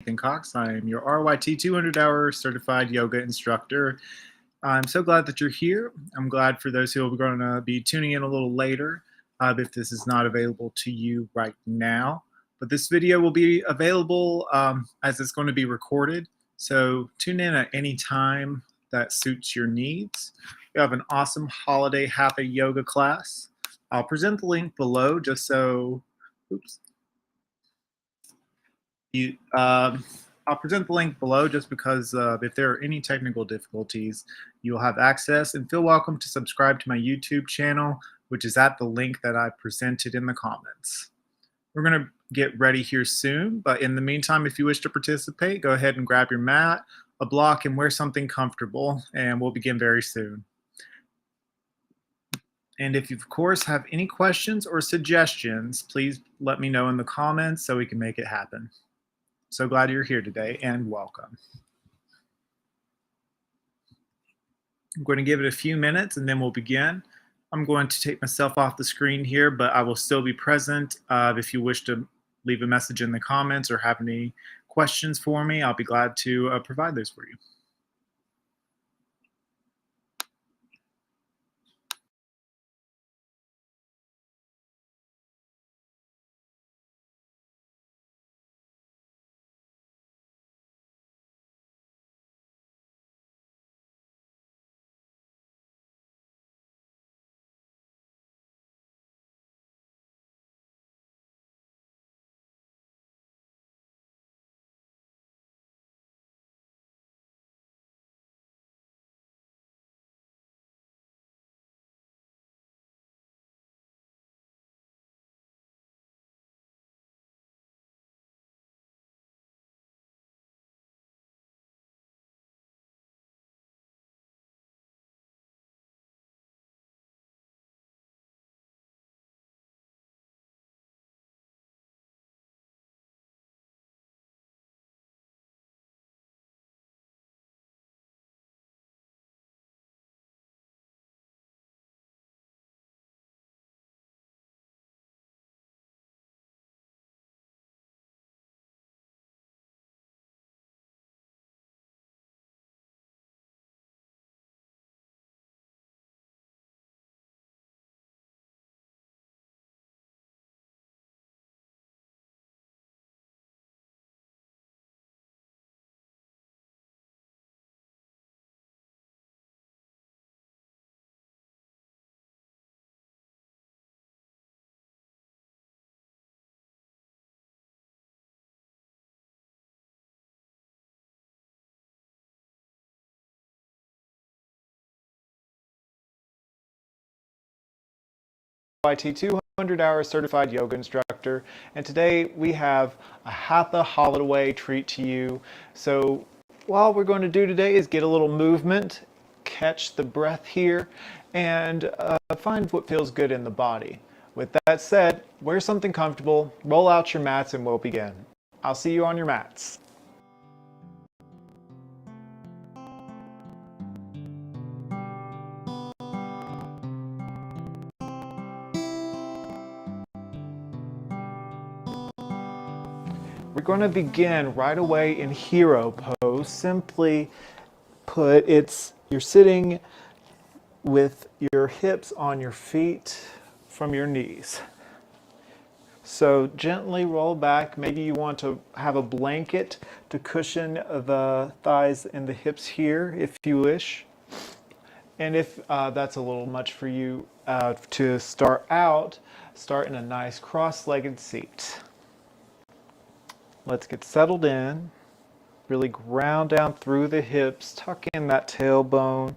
Nathan Cox. I am your RYT 200-hour certified yoga instructor. I'm so glad that you're here. I'm glad for those who are going to be tuning in a little later if this is not available to you right now. But this video will be available as it's going to be recorded. So tune in at any time that suits your needs. We have an awesome Holiday Hatha Yoga class. I'll present the link below just so, oops. I'll present the link below just because if there are any technical difficulties, you'll have access, and feel welcome to subscribe to my YouTube channel, which is at the link that I presented in the comments. We're going to get ready here soon, but in the meantime, if you wish to participate, go ahead and grab your mat, a block, and wear something comfortable, and we'll begin very soon. And if you, of course, have any questions or suggestions, please let me know in the comments so we can make it happen. So glad you're here today, and welcome. I'm going to give it a few minutes and then we'll begin. I'm going to take myself off the screen here, but I will still be present. If you wish to leave a message in the comments or have any questions for me, I'll be glad to provide those for you. YT 200-hour certified yoga instructor, and today we have a Hatha Holiday treat to you. So what we're going to do today is get a little movement, catch the breath here, and find what feels good in the body. With that said, wear something comfortable, roll out your mats, and we'll begin. I'll see you on your mats. We're going to begin right away in hero pose. Simply put, you're sitting with your hips on your feet from your knees. So gently roll back. Maybe you want to have a blanket to cushion the thighs and the hips here if you wish. And if that's a little much for you to start out, start in a nice cross-legged seat. Let's get settled in. Really ground down through the hips, tuck in that tailbone.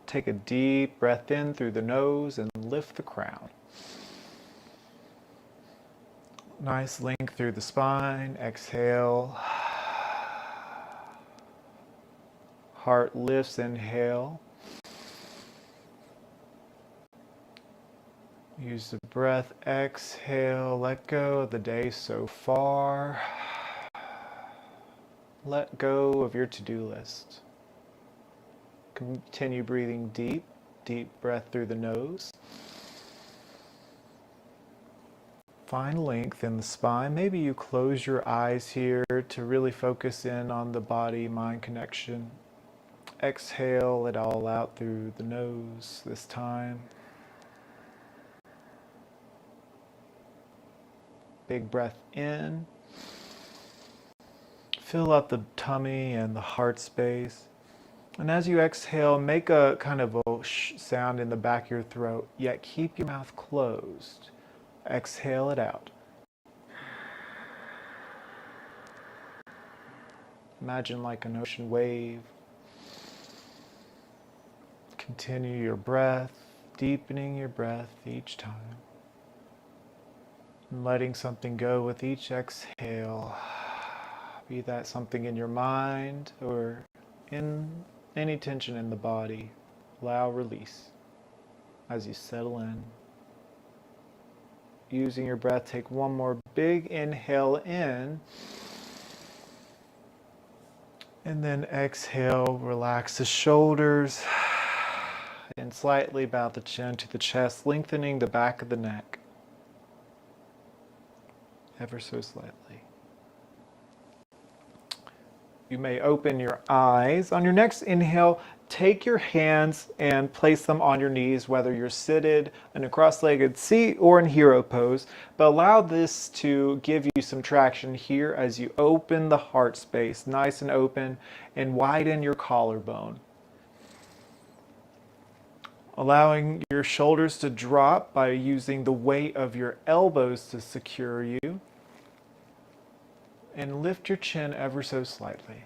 Take a deep breath in through the nose and lift the crown. Nice length through the spine. Exhale. Heart lifts, inhale. Use the breath, exhale, let go of the day so far. Let go of your to-do list. Continue breathing deep, deep breath through the nose. Find length in the spine. Maybe you close your eyes here to really focus in on the body-mind connection. Exhale it all out through the nose this time. Big breath in. Fill up the tummy and the heart space. And as you exhale, make a kind of a sound in the back of your throat, yet keep your mouth closed. Exhale it out. Imagine like an ocean wave. Continue your breath, deepening your breath each time. And letting something go with each exhale. Be that something in your mind or in any tension in the body. Allow release as you settle in. Using your breath, take one more big inhale in. And then exhale, relax the shoulders. And slightly bow the chin to the chest, lengthening the back of the neck. Ever so slightly. You may open your eyes. On your next inhale, take your hands and place them on your knees, whether you're seated in a cross-legged seat or in hero pose. But allow this to give you some traction here as you open the heart space, nice and open, and widen your collarbone. Allowing your shoulders to drop by using the weight of your elbows to secure you. And lift your chin ever so slightly.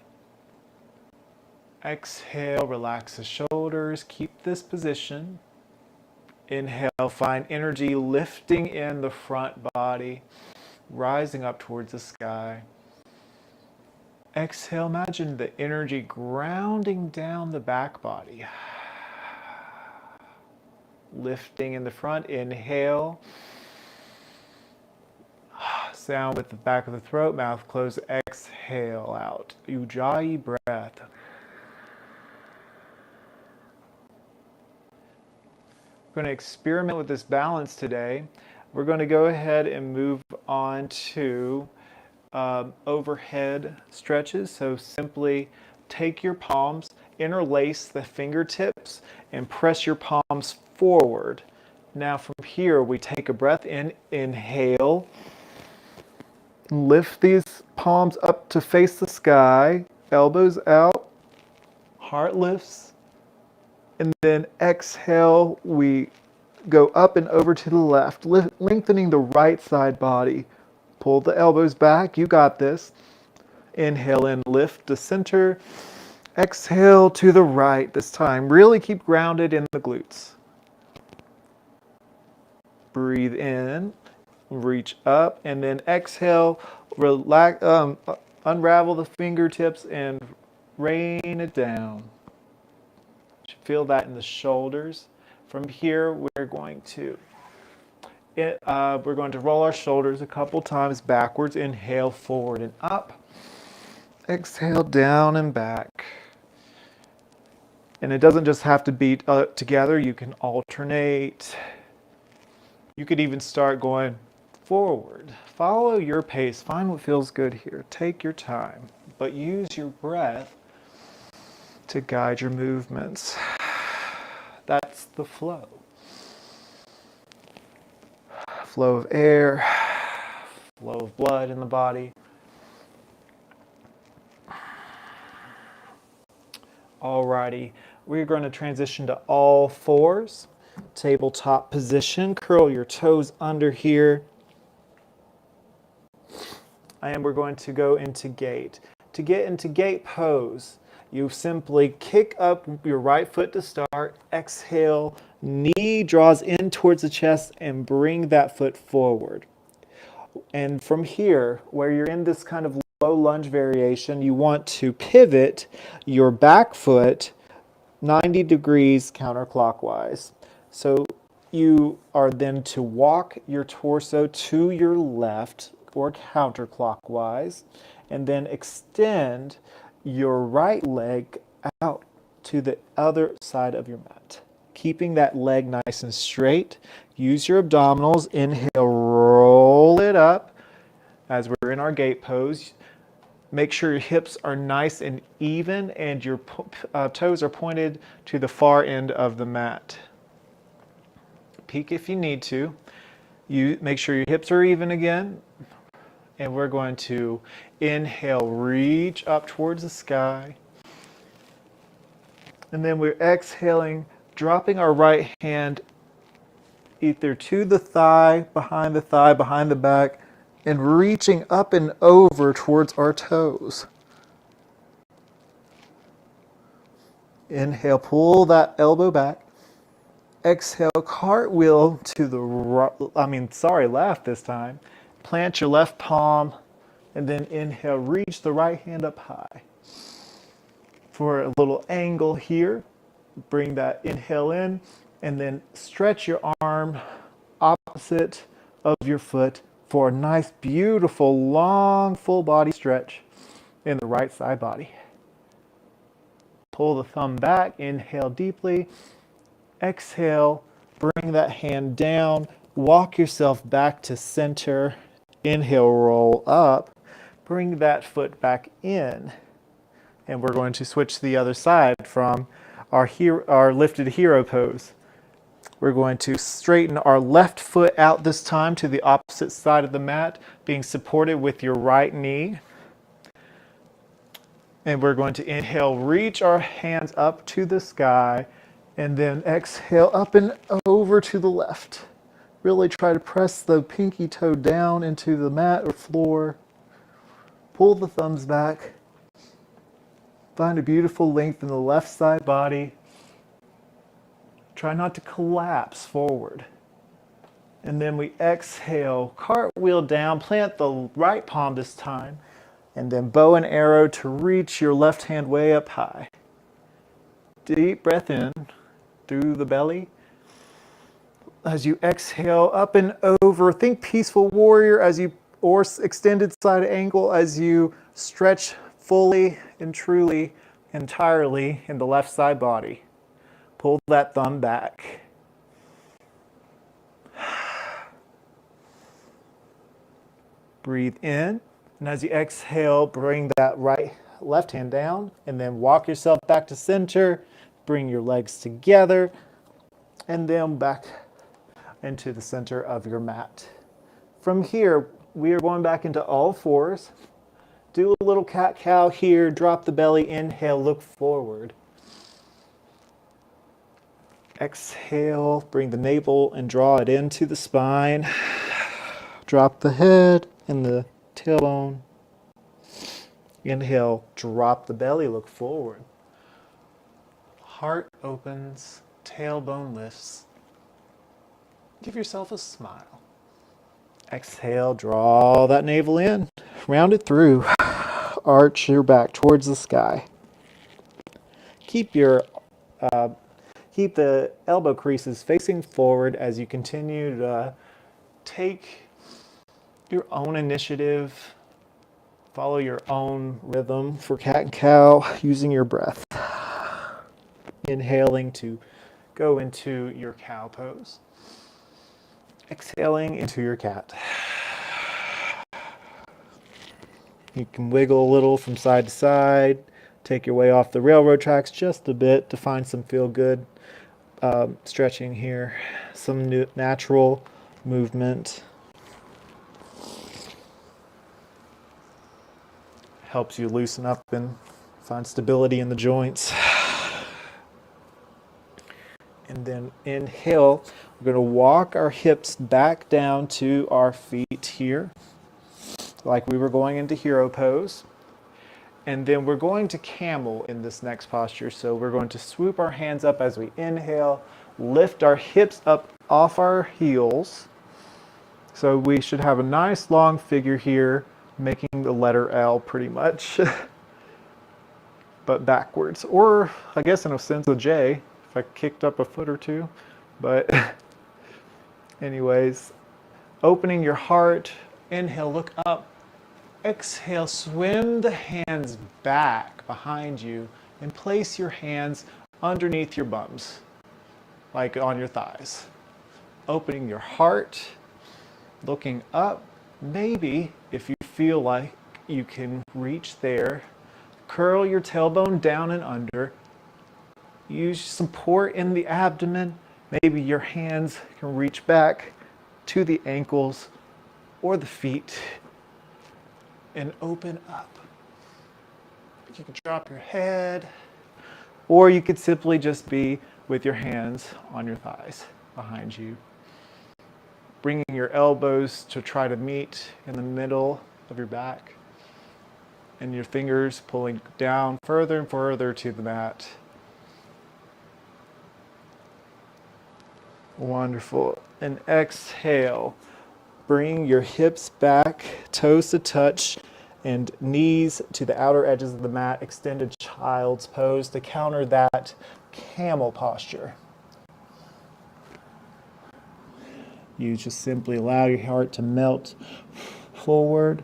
Exhale, relax the shoulders. Keep this position. Inhale, find energy lifting in the front body, rising up towards the sky. Exhale, imagine the energy grounding down the back body. Lifting in the front. Inhale. Sound with the back of the throat, mouth closed. Exhale out. Ujjayi breath. We're going to experiment with this balance today. We're going to go ahead and move on to overhead stretches. So simply take your palms, interlace the fingertips, and press your palms forward. Now from here, we take a breath in, inhale. Lift these palms up to face the sky, elbows out, heart lifts, and then exhale, we go up and over to the left, lengthening the right side body. Pull the elbows back, you got this. Inhale in, lift to center. Exhale to the right this time. Really keep grounded in the glutes. Breathe in. Reach up, and then exhale, relax, unravel the fingertips and rain it down. Feel that in the shoulders. From here, we're going to roll our shoulders a couple times backwards. Inhale, forward and up. Exhale, down and back. And it doesn't just have to be together. You can alternate. You could even start going forward. Follow your pace. Find what feels good here. Take your time, but use your breath to guide your movements. That's the flow. Flow of air, flow of blood in the body. Alrighty, we're going to transition to all fours. Tabletop position. Curl your toes under here. And we're going to go into gate. To get into gate pose, you simply kick up your right foot to start. Exhale, knee draws in towards the chest and bring that foot forward. And from here, where you're in this kind of low lunge variation, you want to pivot your back foot 90 degrees counterclockwise. So you are then to walk your torso to your left or counterclockwise, and then extend your right leg out to the other side of your mat. Keeping that leg nice and straight. Use your abdominals. Inhale, roll it up as we're in our gate pose. Make sure your hips are nice and even and your toes are pointed to the far end of the mat. Peek if you need to. You make sure your hips are even again. And we're going to inhale, reach up towards the sky. And then we're exhaling, dropping our right hand either to the thigh, behind the back, and reaching up and over towards our toes. Inhale, pull that elbow back. Exhale, cartwheel to the left this time. Plant your left palm, and then inhale, reach the right hand up high. For a little angle here, bring that inhale in, and then stretch your arm opposite of your foot for a nice, beautiful, long, full body stretch in the right side body. Pull the thumb back, inhale deeply. Exhale, bring that hand down, walk yourself back to center. Inhale, roll up, bring that foot back in. And we're going to switch to the other side from our lifted hero pose. We're going to straighten our left foot out this time to the opposite side of the mat, being supported with your right knee. And we're going to inhale, reach our hands up to the sky, and then exhale up and over to the left. Really try to press the pinky toe down into the mat or floor. Pull the thumbs back. Find a beautiful length in the left side body. Try not to collapse forward. And then we exhale, cartwheel down, plant the right palm this time, and then bow and arrow to reach your left hand way up high. Deep breath in through the belly. As you exhale, up and over, think peaceful warrior or extended side angle as you stretch fully and truly, entirely in the left side body. Pull that thumb back. Breathe in, and as you exhale, bring that left hand down, and then walk yourself back to center. Bring your legs together, and then back into the center of your mat. From here, we are going back into all fours. Do a little cat-cow here, drop the belly, inhale, look forward. Exhale, bring the navel and draw it into the spine. Drop the head and the tailbone. Inhale, drop the belly, look forward. Heart opens, tailbone lifts. Give yourself a smile. Exhale, draw that navel in, round it through. Arch your back towards the sky. Keep the elbow creases facing forward as you continue to take your own initiative, follow your own rhythm for cat and cow using your breath. Inhaling to go into your cow pose. Exhaling into your cat. You can wiggle a little from side to side. Take your way off the railroad tracks just a bit to find some feel good stretching here. Some natural movement. Helps you loosen up and find stability in the joints. And then inhale, we're going to walk our hips back down to our feet here, like we were going into hero pose. And then we're going to camel in this next posture. So we're going to swoop our hands up as we inhale, lift our hips up off our heels. So we should have a nice long figure here, making the letter L pretty much, but backwards. Or I guess in a sense a J. If I kicked up a foot or two, but anyways, opening your heart, inhale, look up, exhale, swim the hands back behind you and place your hands underneath your bums, like on your thighs. Opening your heart, looking up, Maybe if you feel like you can reach there, curl your tailbone down and under. Use support in the abdomen. Maybe your hands can reach back to the ankles or the feet and open up. You can drop your head, or you could simply just be with your hands on your thighs behind you. Bringing your elbows to try to meet in the middle of your back, and your fingers pulling down further and further to the mat. Wonderful. And exhale. Bring your hips back, toes to touch, and knees to the outer edges of the mat. Extended child's pose to counter that camel posture. You just simply allow your heart to melt forward.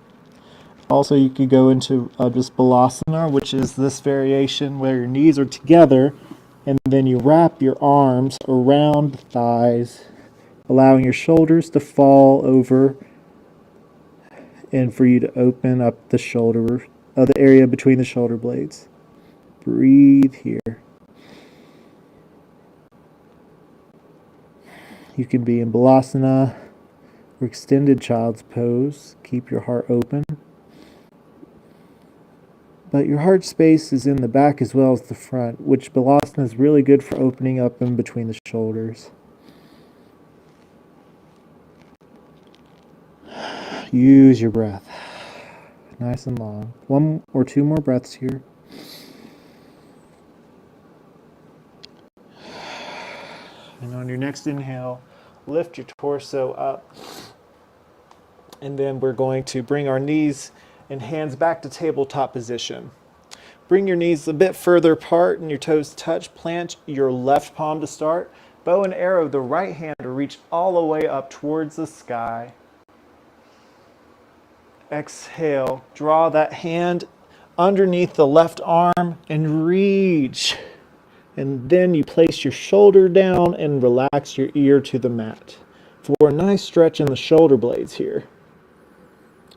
Also, you could go into just Balasana, which is this variation where your knees are together, and then you wrap your arms around the thighs, allowing your shoulders to fall over and for you to open up the shoulder, the area between the shoulder blades. Breathe here. You can be in Balasana or extended child's pose. Keep your heart open. But your heart space is in the back as well as the front, which Balasana is really good for opening up in between the shoulders. Use your breath. Nice and long. 1 or 2 more breaths here. And on your next inhale, lift your torso up. And then we're going to bring our knees and hands back to tabletop position. Bring your knees a bit further apart and your toes touch. Plant your left palm to start. Bow and arrow the right hand to reach all the way up towards the sky. Exhale, draw that hand underneath the left arm and reach. And then you place your shoulder down and relax your ear to the mat for a nice stretch in the shoulder blades here.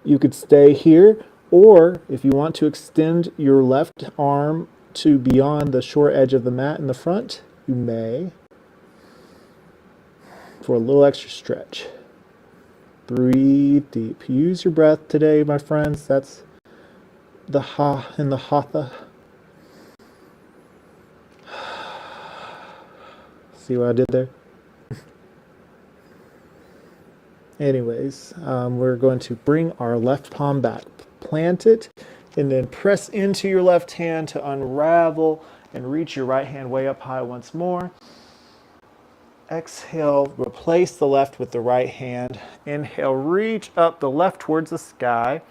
You could stay here, or if you want to extend your left arm to beyond the short edge of the mat in the front, you may, for a little extra stretch. Breathe deep. Use your breath today, my friends. That's the Ha in the Hatha. See what I did there? Anyways, we're going to bring our left palm back. Plant it, and then press into your left hand to unravel and reach your right hand way up high once more. Exhale, replace the left with the right hand. Inhale, reach up the left towards the sky.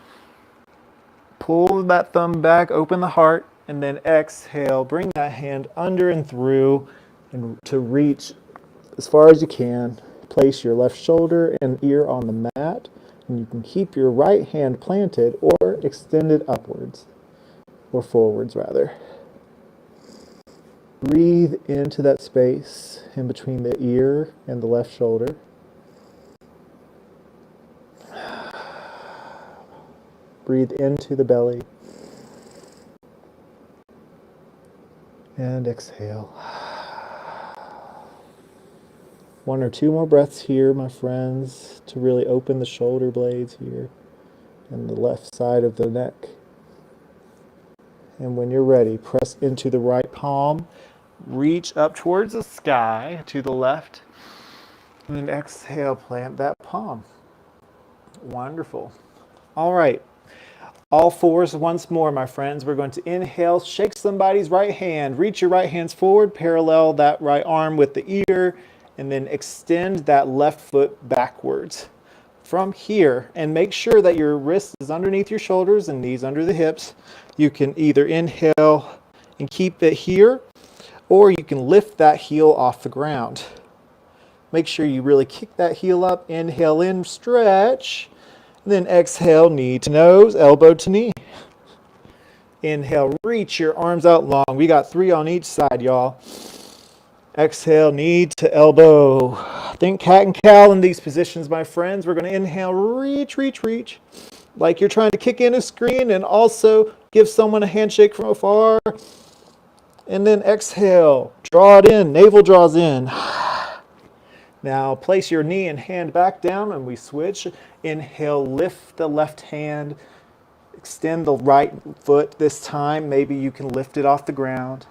Pull that thumb back, open the heart, and then exhale, bring that hand under and through and to reach as far as you can. Place your left shoulder and ear on the mat, and you can keep your right hand planted or extend it upwards, or forwards rather. Breathe into that space in between the ear and the left shoulder. Breathe into the belly. And exhale. 1 or 2 more breaths here, my friends, to really open the shoulder blades here and the left side of the neck. And when you're ready, press into the right palm. Reach up towards the sky to the left. And then exhale, plant that palm. Wonderful. All right. All fours once more, my friends. We're going to inhale, shake somebody's right hand. Reach your right hands forward, parallel that right arm with the ear, and then extend that left foot backwards. From here, and make sure that your wrist is underneath your shoulders and knees under the hips. You can either inhale and keep it here, or you can lift that heel off the ground. Make sure you really kick that heel up. Inhale in, stretch. Then exhale, knee to nose, elbow to knee. Inhale, reach your arms out long. We got 3 on each side, y'all. Exhale, knee to elbow. Think cat and cow in these positions, my friends. We're going to inhale, reach, reach, reach. Like you're trying to kick in a screen and also give someone a handshake from afar. And then exhale, draw it in, navel draws in. Now place your knee and hand back down and we switch. Inhale, lift the left hand. Extend the right foot this time. Maybe you can lift it off the ground.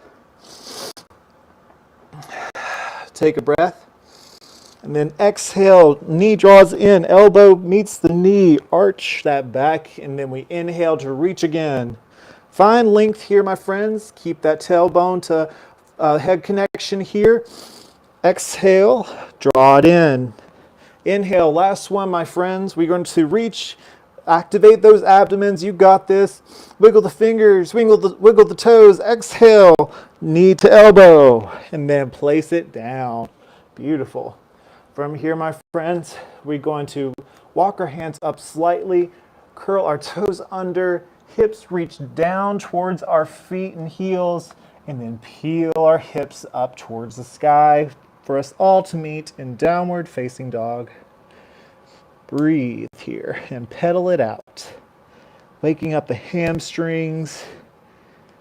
Take a breath. And then exhale, knee draws in, elbow meets the knee, arch that back, and then we inhale to reach again. Find length here, my friends. Keep that tailbone to head connection here. Exhale, draw it in. Inhale, last one, my friends. We're going to reach, activate those abdomens. You got this. Wiggle the fingers, wiggle the toes. Exhale, knee to elbow, and then place it down. Beautiful. From here, my friends, we're going to walk our hands up slightly, curl our toes under, hips reach down towards our feet and heels, and then peel our hips up towards the sky for us all to meet in downward facing dog. Breathe here and pedal it out. Waking up the hamstrings,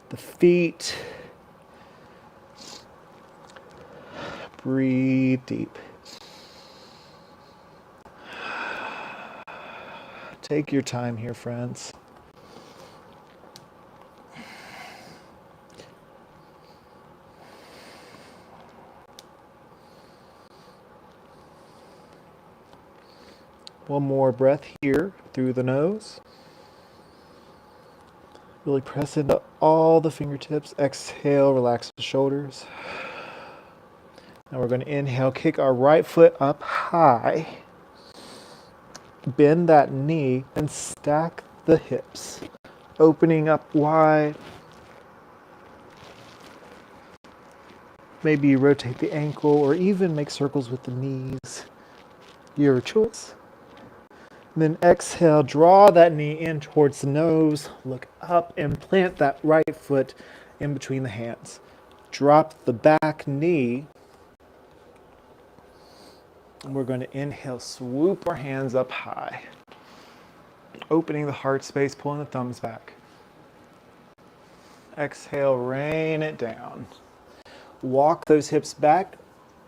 the feet. Breathe deep. Take your time here, friends. One more breath here through the nose. Really press into all the fingertips. Exhale, relax the shoulders. Now we're going to inhale, kick our right foot up high. Bend that knee and stack the hips, opening up wide. Maybe you rotate the ankle or even make circles with the knees. Your choice. And then exhale, draw that knee in towards the nose, look up and plant that right foot in between the hands. Drop the back knee. And we're going to inhale, swoop our hands up high. Opening the heart space, pulling the thumbs back. Exhale, rain it down. Walk those hips back.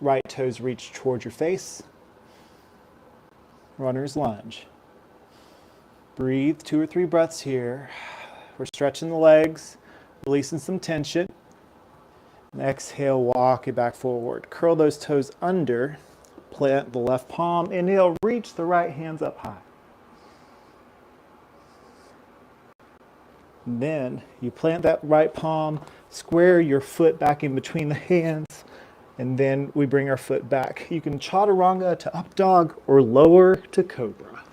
Right toes reach towards your face. Runner's lunge. Breathe 2 or 3 breaths here. We're stretching the legs, releasing some tension. And exhale, walk it back forward. Curl those toes under. Plant the left palm. Inhale, reach the right hands up high. And then you plant that right palm, square your foot back in between the hands, and then we bring our foot back. You can chaturanga to up dog or lower to cobra.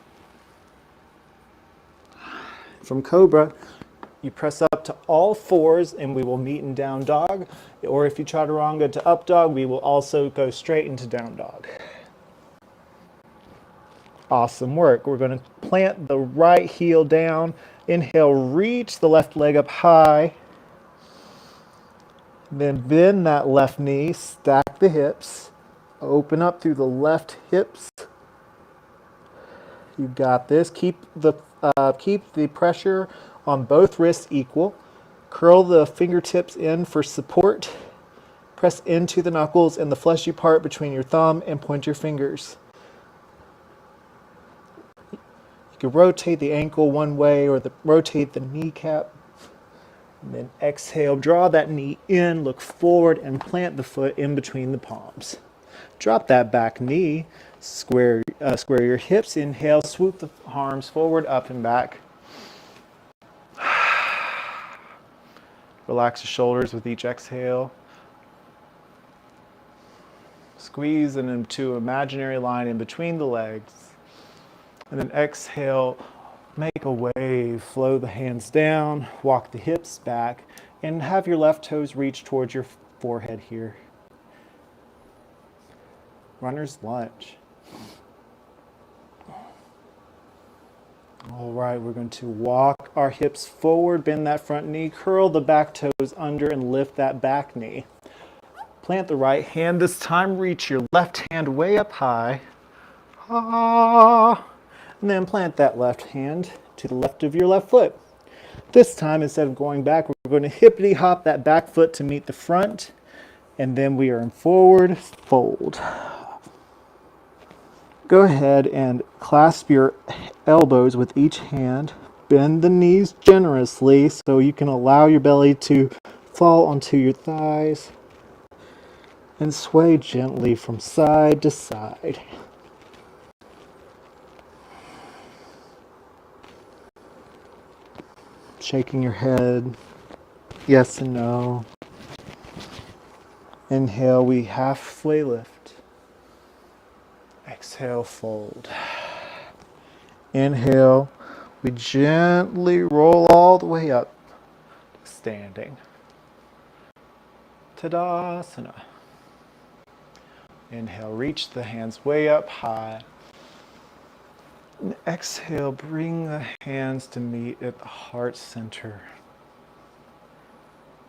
From cobra, you press up to all fours and we will meet in down dog. Or if you chaturanga to up dog, we will also go straight into down dog. Awesome work. We're going to plant the right heel down. Inhale, reach the left leg up high. Then bend that left knee, stack the hips. Open up through the left hips. You got this. Keep the pressure on both wrists equal. Curl the fingertips in for support. Press into the knuckles and the fleshy part between your thumb and point your fingers. You can rotate the ankle one way or rotate the kneecap. And then exhale, draw that knee in, look forward, and plant the foot in between the palms. Drop that back knee, square your hips. Inhale, swoop the arms forward, up and back. Relax the shoulders with each exhale. Squeeze it into an imaginary line in between the legs. And then exhale, make a wave, flow the hands down, walk the hips back, and have your left toes reach towards your forehead here. Runner's lunge. All right, we're going to walk our hips forward, bend that front knee, curl the back toes under, and lift that back knee. Plant the right hand. This time reach your left hand way up high. Ah. And then plant that left hand to the left of your left foot. This time, instead of going back, we're going to hippity hop that back foot to meet the front. And then we are in forward fold. Go ahead and clasp your elbows with each hand. Bend the knees generously so you can allow your belly to fall onto your thighs. And sway gently from side to side. Shaking your head, yes and no. Inhale, we halfway lift. Exhale, fold. Inhale, we gently roll all the way up to standing. Tadasana. Inhale, reach the hands way up high. And exhale, bring the hands to meet at the heart center.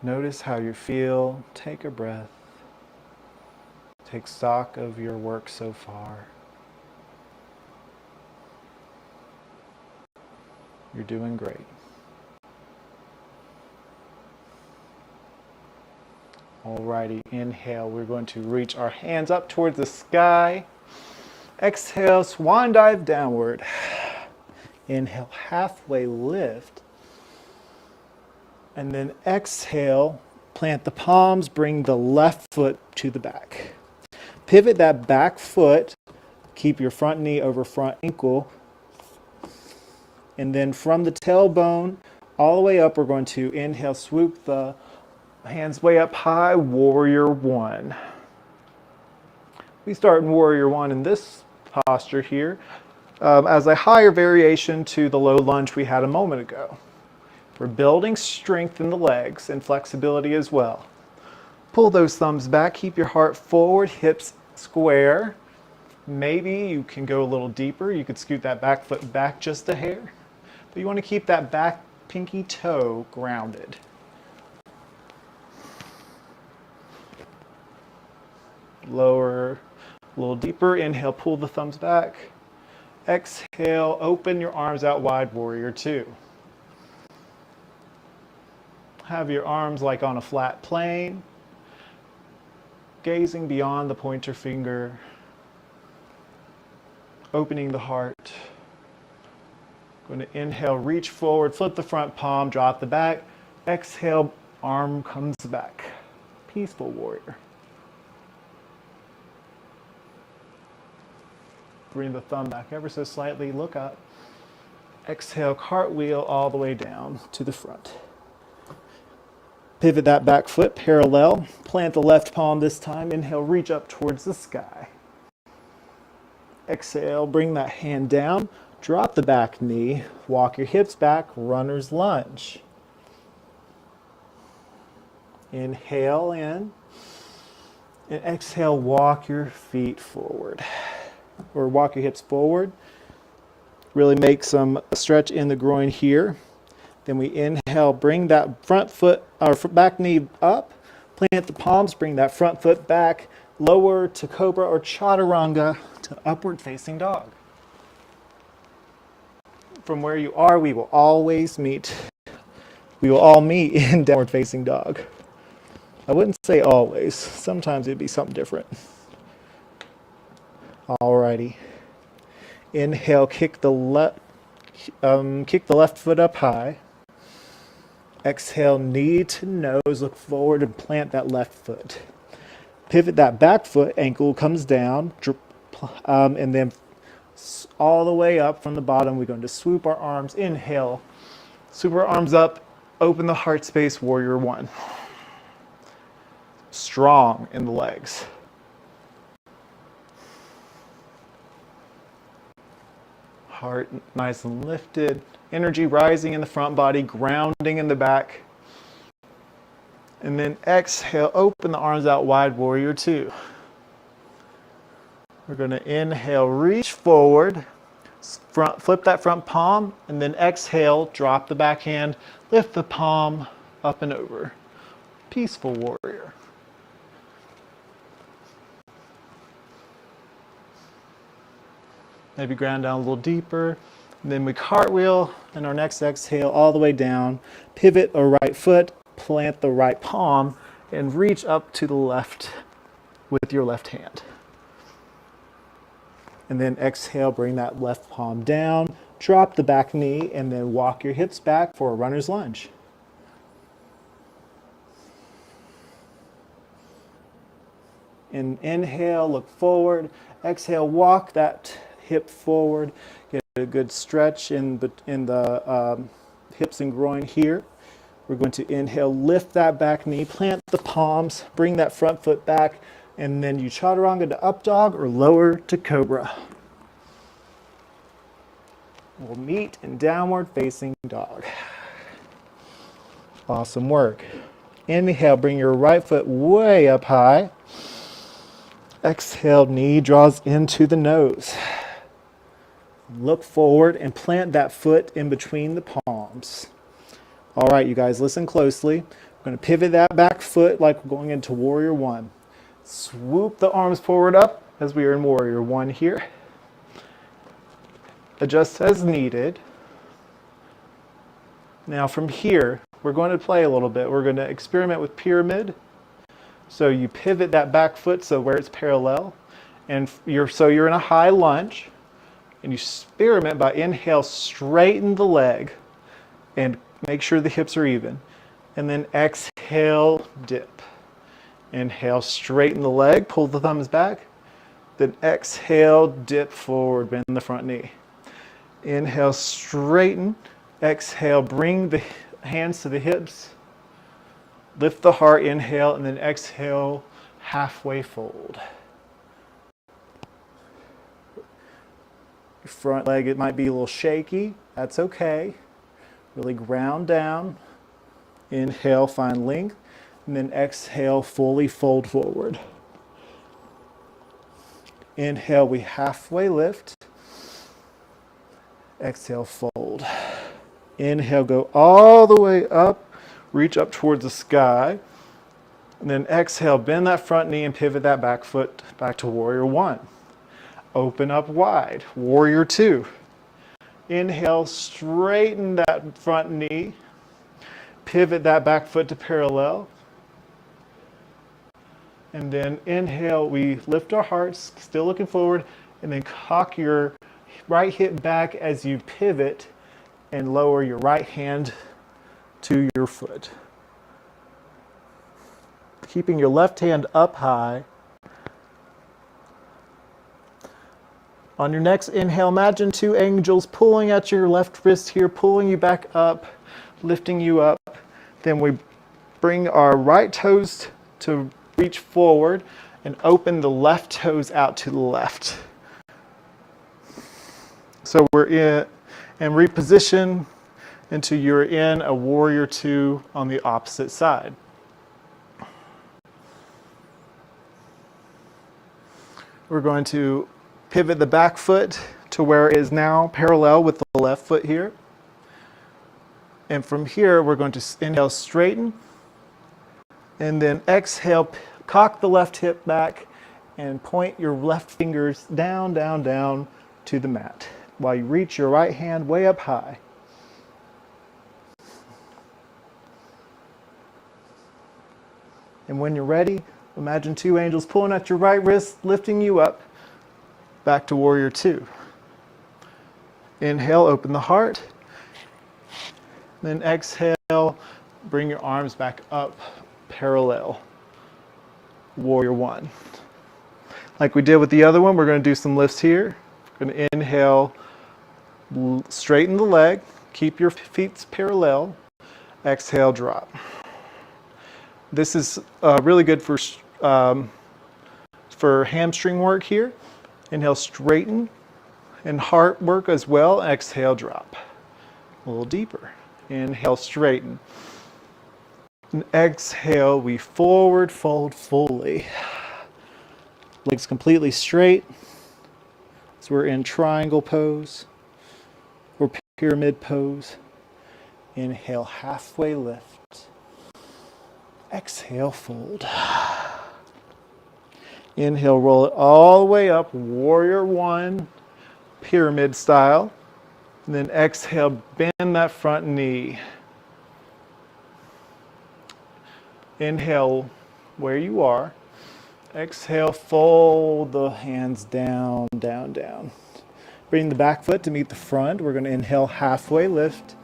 Notice how you feel. Take a breath. Take stock of your work so far. You're doing great. Alrighty, inhale. We're going to reach our hands up towards the sky. Exhale, swan dive downward. Inhale, halfway lift. And then exhale, plant the palms, bring the left foot to the back. Pivot that back foot, keep your front knee over front ankle. And then from the tailbone all the way up, we're going to inhale, swoop the hands way up high, warrior one. We start in warrior one in this posture here as a higher variation to the low lunge we had a moment ago. We're building strength in the legs and flexibility as well. Pull those thumbs back, keep your heart forward, hips square. Maybe you can go a little deeper. You could scoot that back foot back just a hair. But you want to keep that back pinky toe grounded. Lower, a little deeper. Inhale, pull the thumbs back. Exhale, open your arms out wide, warrior two. Have your arms like on a flat plane, gazing beyond the pointer finger, opening the heart. Going to inhale, reach forward, flip the front palm, drop the back. Exhale, arm comes back. Peaceful warrior. Bring the thumb back ever so slightly, look up. Exhale, cartwheel all the way down to the front. Pivot that back foot parallel. Plant the left palm this time. Inhale, reach up towards the sky. Exhale, bring that hand down. Drop the back knee. Walk your hips back. Runner's lunge. Inhale in. And exhale, walk your feet forward. Or walk your hips forward. Really make some stretch in the groin here. Then we inhale, bring that front foot or back knee up. Plant the palms, bring that front foot back. Lower to cobra or chaturanga to upward facing dog. From where you are, we will all meet in downward facing dog. I wouldn't say always. Sometimes it'd be something different. Alrighty. Inhale, kick the left foot up high. Exhale, knee to nose, look forward and plant that left foot. Pivot that back foot, ankle comes down, and then all the way up from the bottom, we're going to swoop our arms. Inhale, swoop our arms up, open the heart space, warrior one. Strong in the legs. Heart nice and lifted. Energy rising in the front body, grounding in the back. And then exhale, open the arms out wide, warrior two. We're going to inhale, reach forward, flip that front palm, and then exhale, drop the back hand, lift the palm up and over. Peaceful warrior. Maybe ground down a little deeper. And then we cartwheel, and our next exhale all the way down. Pivot a right foot, plant the right palm, and reach up to the left with your left hand. And then exhale, bring that left palm down, drop the back knee, and then walk your hips back for a runner's lunge. And inhale, look forward. Exhale, walk that hip forward. Get a good stretch in the hips and groin here. We're going to inhale, lift that back knee, plant the palms, bring that front foot back, and then you chaturanga to up dog or lower to cobra. We'll meet in downward facing dog. Awesome work. Inhale, bring your right foot way up high. Exhale, knee draws into the nose. Look forward and plant that foot in between the palms. All right, you guys, listen closely. We're going to pivot that back foot like we're going into Warrior One. Swoop the arms forward up as we are in Warrior One here. Adjust as needed. Now from here, we're going to play a little bit. We're going to experiment with pyramid. So you pivot that back foot so where it's parallel, and you're in a high lunge, and you experiment by inhale, straighten the leg, and make sure the hips are even, and then exhale, dip. Inhale, straighten the leg, pull the thumbs back, then exhale, dip forward, bend the front knee. Inhale, straighten, exhale, bring the hands to the hips. Lift the heart, inhale, and then exhale, halfway fold. Your front leg, it might be a little shaky. That's okay. Really ground down. Inhale, find length, and then exhale, fully fold forward. Inhale, we halfway lift. Exhale, fold. Inhale, go all the way up. Reach up towards the sky, and then exhale, bend that front knee and pivot that back foot back to Warrior One. Open up wide, Warrior Two. Inhale, straighten that front knee, pivot that back foot to parallel, and then inhale, we lift our hearts, still looking forward, and then cock your right hip back as you pivot and lower your right hand to your foot. Keeping your left hand up high. On your next inhale, imagine two angels pulling at your left wrist here, pulling you back up, lifting you up. Then we bring our right toes to reach forward and open the left toes out to the left. So we're in and reposition into you're in a Warrior Two on the opposite side. We're going to pivot the back foot to where it is now parallel with the left foot here. And from here, we're going to inhale, straighten, and then exhale, cock the left hip back and point your left fingers down, down, down to the mat while you reach your right hand way up high. And when you're ready, imagine two angels pulling at your right wrist, lifting you up, back to Warrior Two. Inhale, open the heart. Then exhale, bring your arms back up, parallel. Warrior One. Like we did with the other one, we're going to do some lifts here. We're going to inhale, straighten the leg, keep your feet parallel. Exhale, drop. This is really good for hamstring work here. Inhale, straighten, and heart work as well. Exhale, drop. A little deeper. Inhale, straighten. And exhale, we forward fold fully. Legs completely straight. So we're in triangle pose or pyramid pose. Inhale, halfway lift. Exhale, fold. Inhale, roll it all the way up, Warrior One. pyramid style. And then exhale, bend that front knee. Inhale where you are. Exhale, fold the hands down, down, down. Bring the back foot to meet the front. We're going to inhale, halfway lift.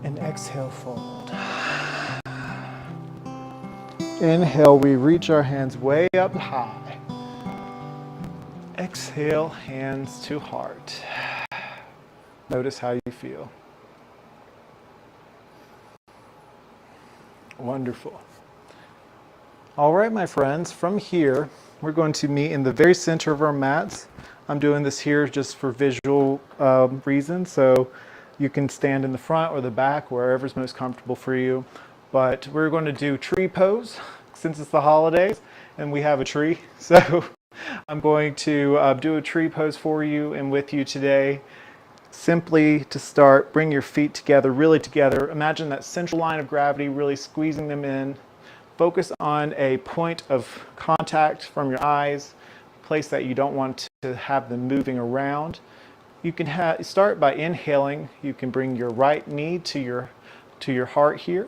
And exhale, fold. Inhale, we reach our hands way up high. Exhale, hands to heart. Notice how you feel. Wonderful. All right, my friends, from here, we're going to meet in the very center of our mats. I'm doing this here just for visual reasons, so you can stand in the front or the back, wherever's most comfortable for you. But we're going to do tree pose since it's the holidays and we have a tree. So I'm going to do a tree pose for you and with you today. Simply to start, bring your feet together, really together. Imagine that central line of gravity, really squeezing them in. Focus on a point of contact from your eyes, a place that you don't want to have them moving around. You can start by inhaling. You can bring your right knee to your heart here.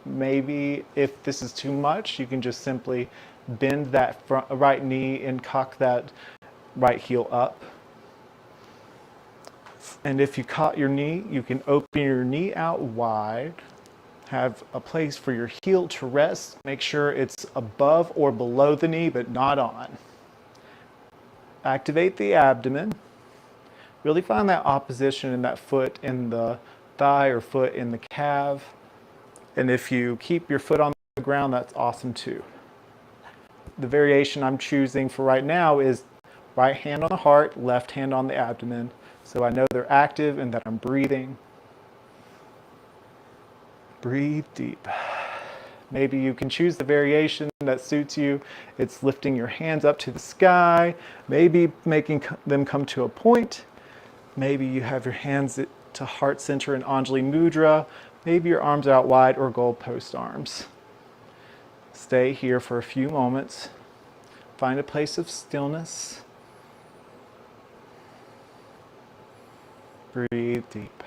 Maybe if this is too much, you can just simply bend that right knee and cock that right heel up. And if you caught your knee, you can open your knee out wide. Have a place for your heel to rest. Make sure it's above or below the knee, but not on. Activate the abdomen. Really find that opposition in that foot in the thigh or foot in the calf. And if you keep your foot on the ground, that's awesome too. The variation I'm choosing for right now is right hand on the heart, left hand on the abdomen. So I know they're active and that I'm breathing. Breathe deep. Maybe you can choose the variation that suits you. It's lifting your hands up to the sky, maybe making them come to a point. Maybe you have your hands to heart center in Anjali Mudra. Maybe your arms out wide or goalpost arms. Stay here for a few moments. Find a place of stillness. Breathe deep.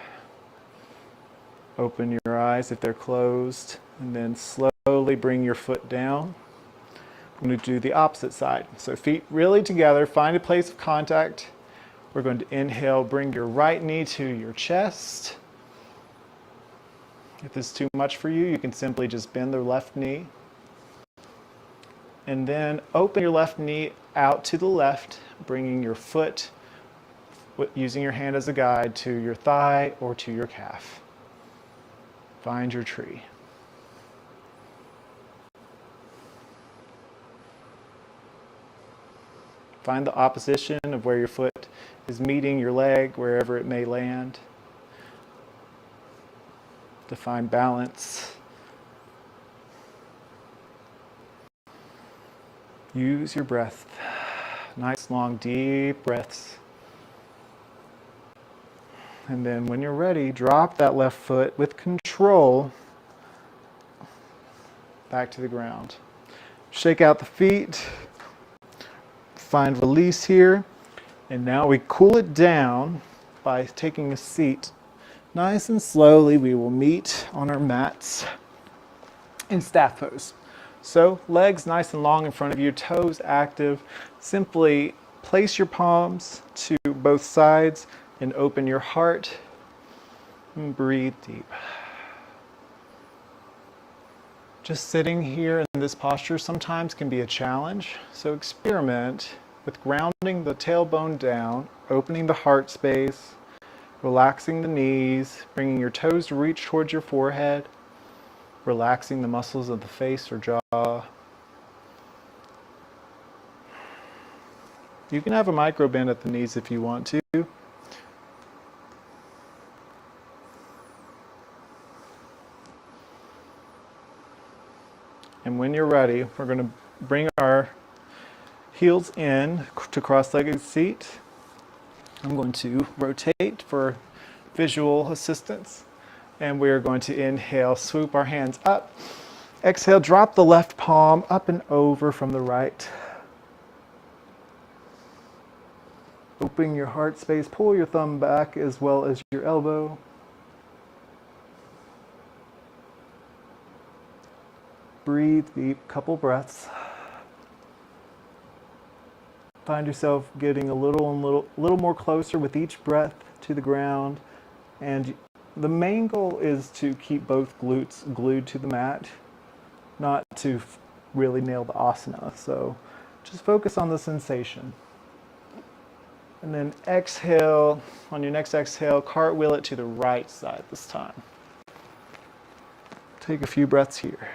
Open your eyes if they're closed, and then slowly bring your foot down. I'm going to do the opposite side. So feet really together, find a place of contact. We're going to inhale, bring your right knee to your chest. If this is too much for you, you can simply just bend the left knee. And then open your left knee out to the left, bringing your foot, using your hand as a guide, to your thigh or to your calf. Find your tree. Find the opposition of where your foot is meeting your leg, wherever it may land. To find balance. Use your breath. Nice, long, deep breaths. And then when you're ready, drop that left foot with control back to the ground. Shake out the feet. Find release here. And now we cool it down by taking a seat. Nice and slowly we will meet on our mats in staff pose. So legs nice and long in front of you, toes active. Simply place your palms to both sides and open your heart and breathe deep. Just sitting here in this posture sometimes can be a challenge, so experiment with grounding the tailbone down, opening the heart space, relaxing the knees, bringing your toes to reach towards your forehead, relaxing the muscles of the face or jaw. You can have a micro bend at the knees if you want to. And when you're ready, we're going to bring our heels in to cross-legged seat. I'm going to rotate for visual assistance. And we're going to inhale, swoop our hands up. Exhale, drop the left palm up and over from the right. Open your heart space, pull your thumb back as well as your elbow. Breathe deep, couple breaths. Find yourself getting a little more closer with each breath to the ground. And the main goal is to keep both glutes glued to the mat, not to really nail the asana. So just focus on the sensation. And then exhale, on your next exhale, cartwheel it to the right side this time. Take a few breaths here.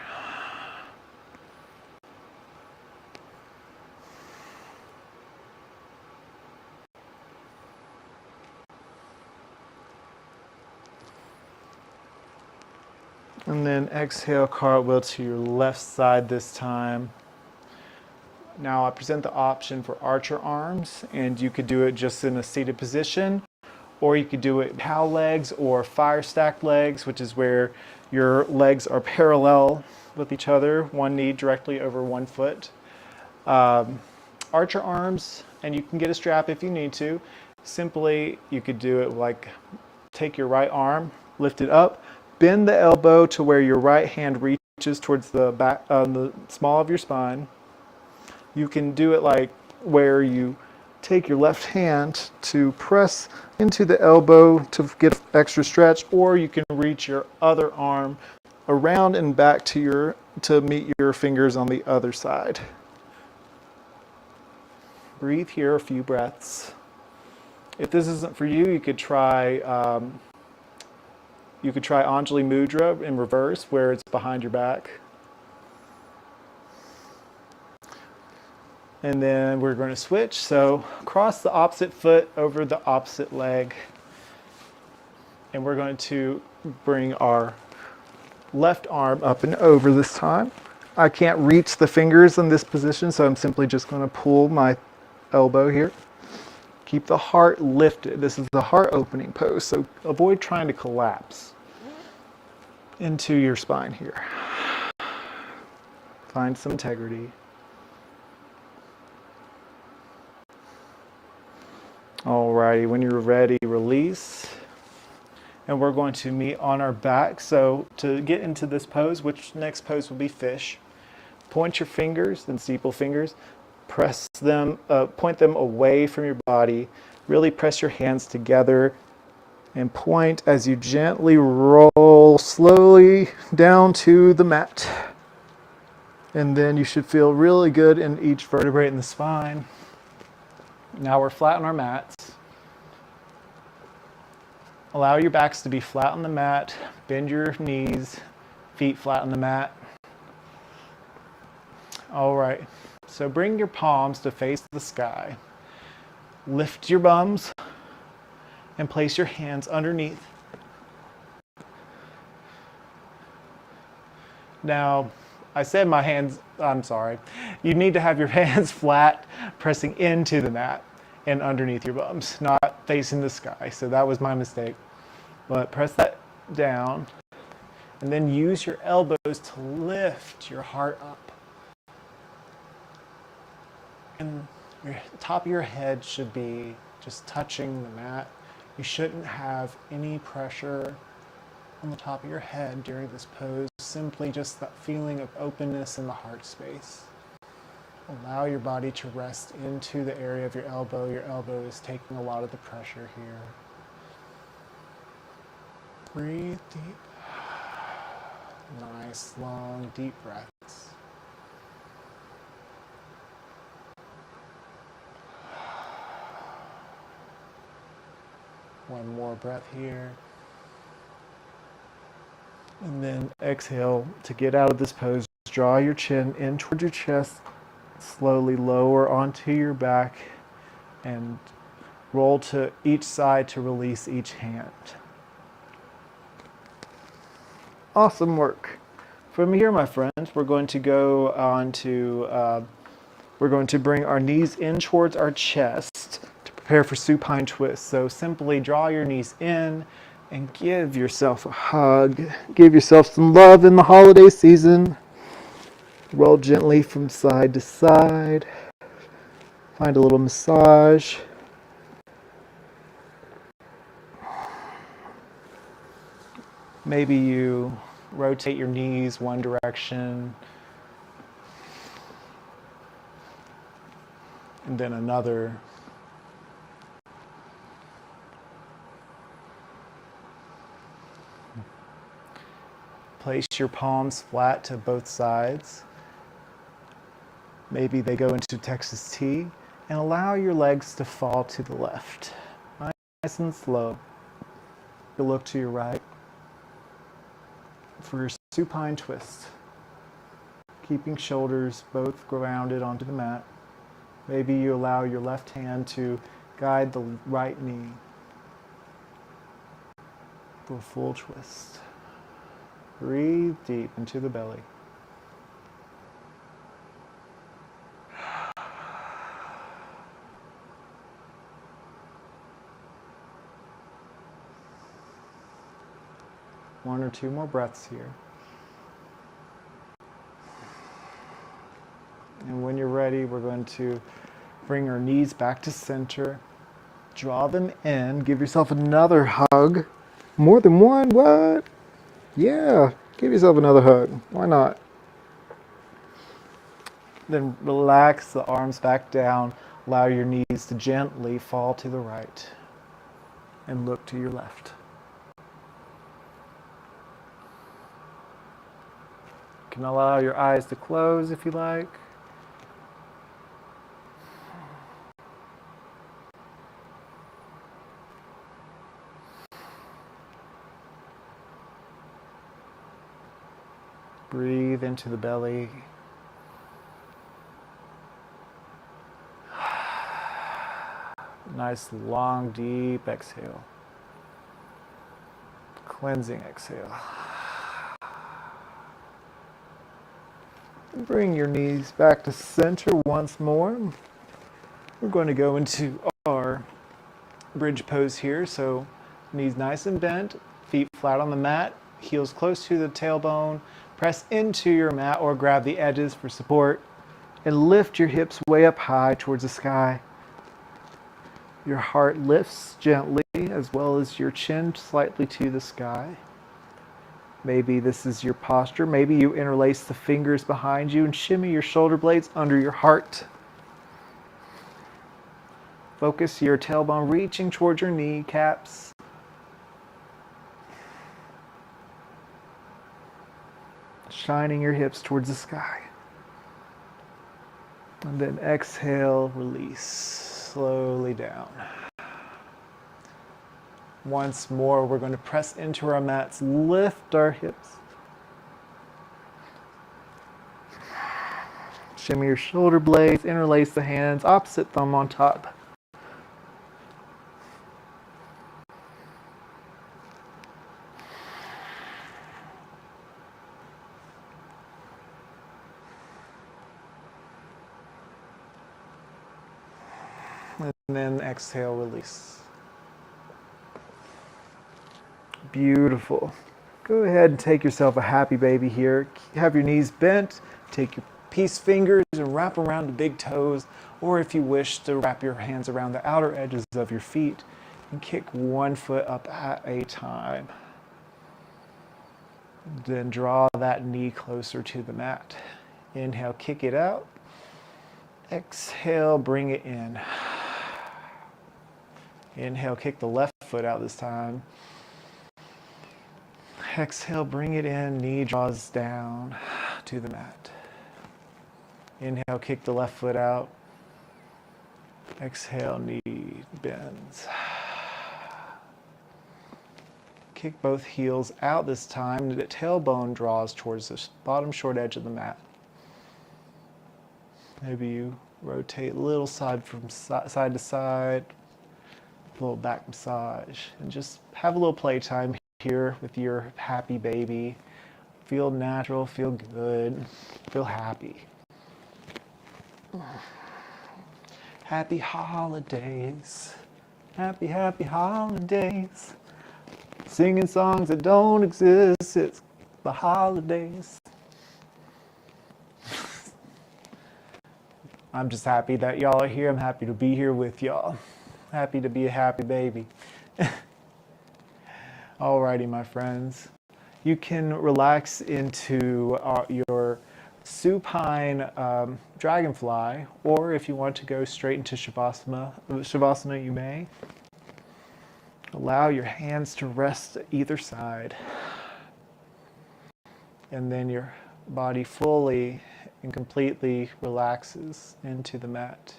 And then exhale, cartwheel to your left side this time. Now I present the option for archer arms, and you could do it just in a seated position, or you could do it cow legs or fire stack legs, which is where your legs are parallel with each other, one knee directly over one foot. Archer arms, and you can get a strap if you need to. Simply, you could do it like take your right arm, lift it up, bend the elbow to where your right hand reaches towards the back, the small of your spine. You can do it like where you take your left hand to press into the elbow to get extra stretch, or you can reach your other arm around and back to meet your fingers on the other side. Breathe here a few breaths. If this isn't for you, you could try Anjali Mudra in reverse, where it's behind your back. And then we're going to switch. So cross the opposite foot over the opposite leg. And we're going to bring our left arm up and over this time. I can't reach the fingers in this position, so I'm simply just going to pull my elbow here. Keep the heart lifted. This is the heart opening pose, so avoid trying to collapse into your spine here. Find some integrity. Alrighty, when you're ready, release. And we're going to meet on our back. So to get into this pose, which next pose will be fish, point your fingers and steeple fingers, press them, point them away from your body. Really press your hands together and point as you gently roll slowly down to the mat. And then you should feel really good in each vertebrae in the spine. Now we're flat on our mats. Allow your backs to be flat on the mat. Bend your knees, feet flat on the mat. All right, so bring your palms to face the sky. Lift your bums and place your hands underneath. Now, I said my hands, I'm sorry. You need to have your hands flat, pressing into the mat and underneath your bums, not facing the sky. So that was my mistake. But press that down and then use your elbows to lift your heart up. And your top of your head should be just touching the mat. You shouldn't have any pressure on the top of your head during this pose. Simply just that feeling of openness in the heart space. Allow your body to rest into the area of your elbow. Your elbow is taking a lot of the pressure here. Breathe deep. Nice, long, deep breaths. One more breath here. And then exhale to get out of this pose. Draw your chin in towards your chest. Slowly lower onto your back and roll to each side to release each hand. Awesome work. From here, my friends, we're going to go on to, we're going to bring our knees in towards our chest to prepare for supine twist. So simply draw your knees in and give yourself a hug. Give yourself some love in the holiday season. Roll gently from side to side. Find a little massage. Maybe you rotate your knees one direction and then another. Place your palms flat to both sides. Maybe they go into Texas T, and allow your legs to fall to the left. Nice and slow. You look to your right for your supine twist. Keeping shoulders both grounded onto the mat. Maybe you allow your left hand to guide the right knee for a full twist. Breathe deep into the belly. One or two more breaths here. And when you're ready, we're going to bring our knees back to center. Draw them in. Give yourself another hug. More than one? What? Yeah. Give yourself another hug. Why not? Then relax the arms back down. Allow your knees to gently fall to the right. And look to your left. You can allow your eyes to close if you like. Breathe into the belly. Nice, long, deep exhale. Cleansing exhale. Bring your knees back to center once more. We're going to go into our bridge pose here. So knees nice and bent, feet flat on the mat, heels close to the tailbone. Press into your mat or grab the edges for support and lift your hips way up high towards the sky. Your heart lifts gently as well as your chin slightly to the sky. Maybe this is your posture. Maybe you interlace the fingers behind you and shimmy your shoulder blades under your heart. Focus your tailbone reaching towards your kneecaps. Shining your hips towards the sky. And then exhale, release slowly down. Once more, we're going to press into our mats, lift our hips. Shimmy your shoulder blades, interlace the hands, opposite thumb on top. And then exhale, release. Beautiful. Go ahead and take yourself a happy baby here. Have your knees bent. Take your peace fingers and wrap around the big toes. Or if you wish to wrap your hands around the outer edges of your feet and kick one foot up at a time. Then draw that knee closer to the mat. Inhale, kick it out. Exhale, bring it in. Inhale, kick the left foot out this time. Exhale, bring it in, knee draws down to the mat. Inhale, kick the left foot out. Exhale, knee bends. Kick both heels out this time. The tailbone draws towards the bottom short edge of the mat. Maybe you rotate a little side to side. A little back massage, and just have a little playtime here with your happy baby. Feel natural, feel good, feel happy. Happy holidays. Happy, happy holidays. Singing songs that don't exist, it's the holidays. I'm just happy that y'all are here. I'm happy to be here with y'all. Happy to be a happy baby. Alrighty, my friends. You can relax into your supine dragonfly, or if you want to go straight into Shavasana, you may. Allow your hands to rest either side. And then your body fully and completely relaxes into the mat.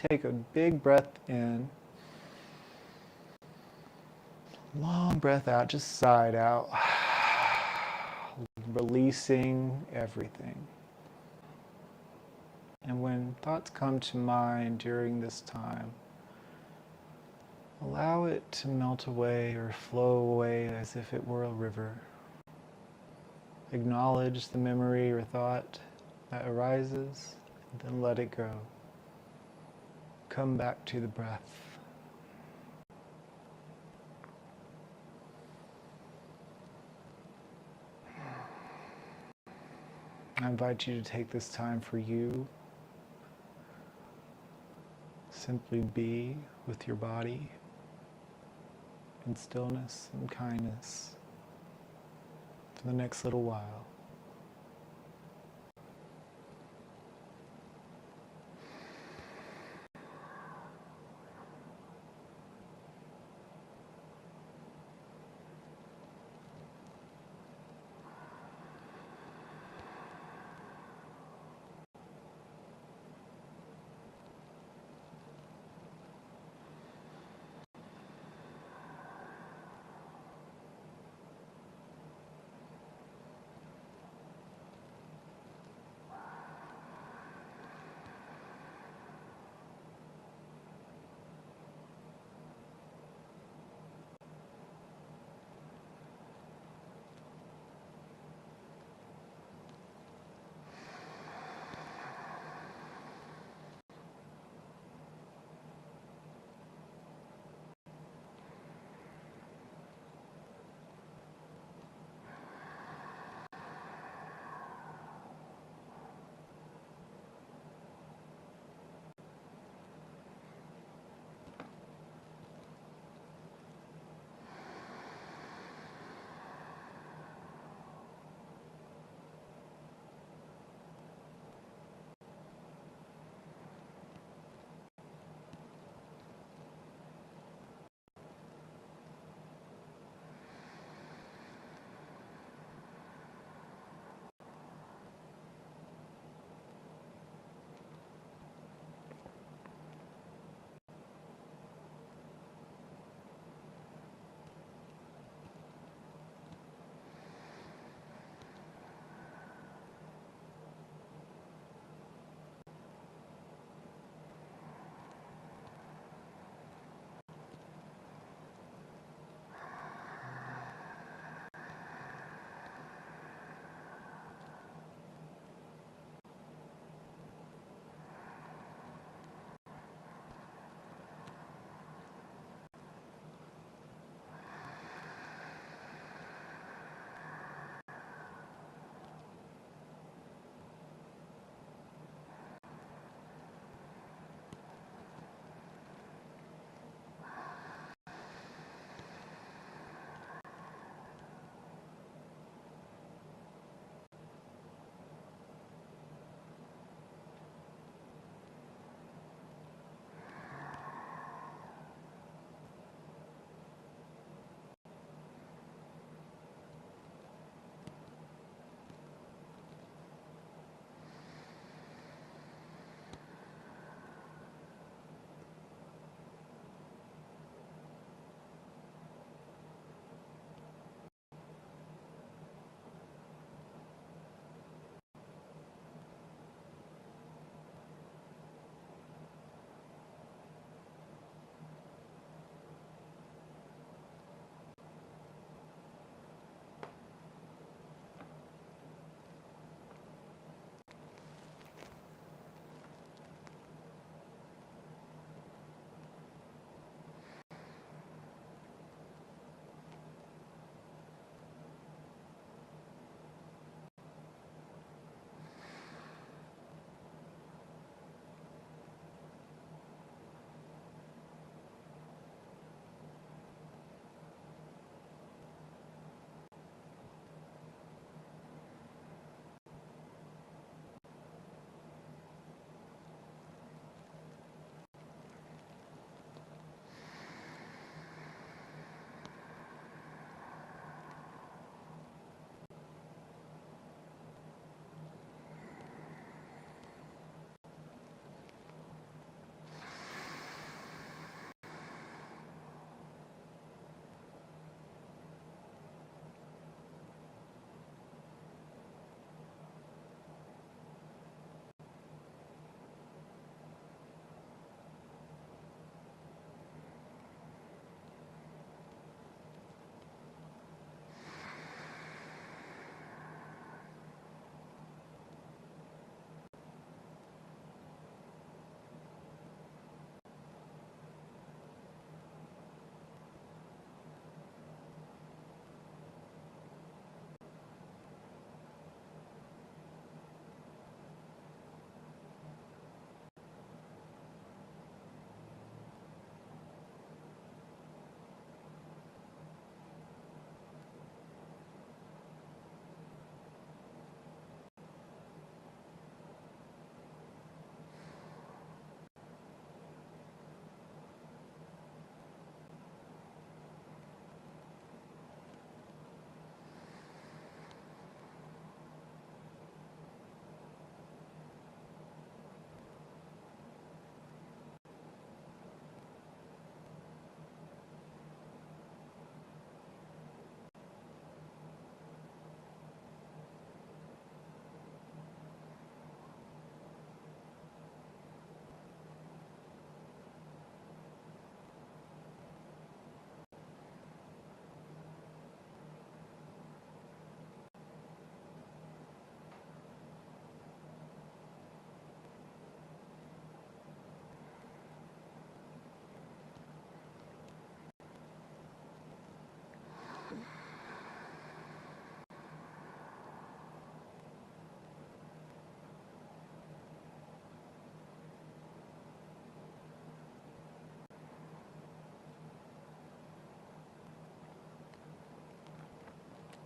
Take a big breath in. Long breath out, just side out. Releasing everything. And when thoughts come to mind during this time, allow it to melt away or flow away as if it were a river. Acknowledge the memory or thought that arises, and then let it go. Come back to the breath. I invite you to take this time for you. Simply be with your body in stillness and kindness for the next little while.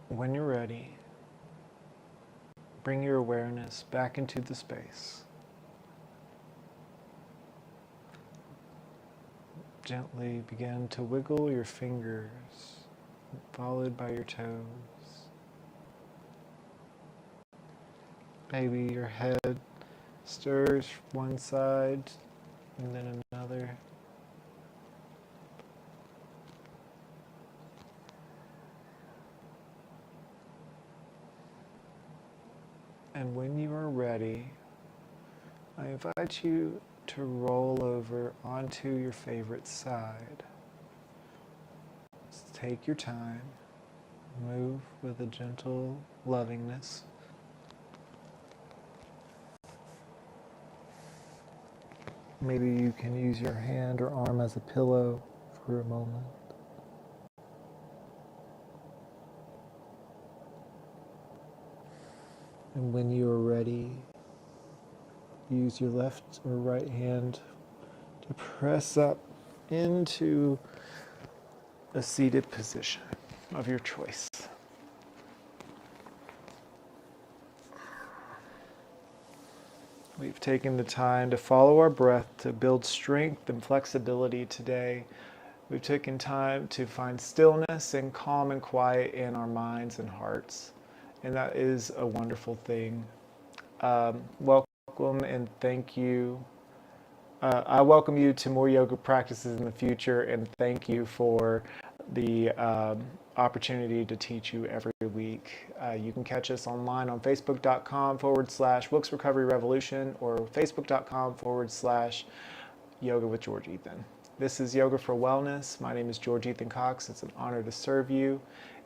When you're ready, bring your awareness back into the space. Gently begin to wiggle your fingers, followed by your toes. Maybe your head stirs one side and then another. And when you are ready, I invite you to roll over onto your favorite side. Just take your time, move with a gentle lovingness. Maybe you can use your hand or arm as a pillow for a moment. And when you are ready, use your left or right hand to press up into a seated position of your choice. We've taken the time to follow our breath to build strength and flexibility today. We've taken time to find stillness and calm and quiet in our minds and hearts. And that is a wonderful thing. Welcome and thank you. I welcome you to more yoga practices in the future, and thank you for the opportunity to teach you every week. You can catch us online on facebook.com/Wilkes Recovery Revolution or facebook.com/Yoga with George Ethan. This is Yoga for Wellness. My name is George Ethan Cox. It's an honor to serve you.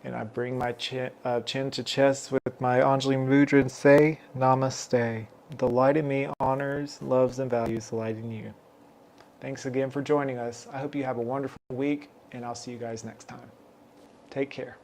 And I bring my chin to chest with my Anjali Mudra and say, Namaste. The light in me honors, loves, and values the light in you. Thanks again for joining us. I hope you have a wonderful week, and I'll see you guys next time. Take care.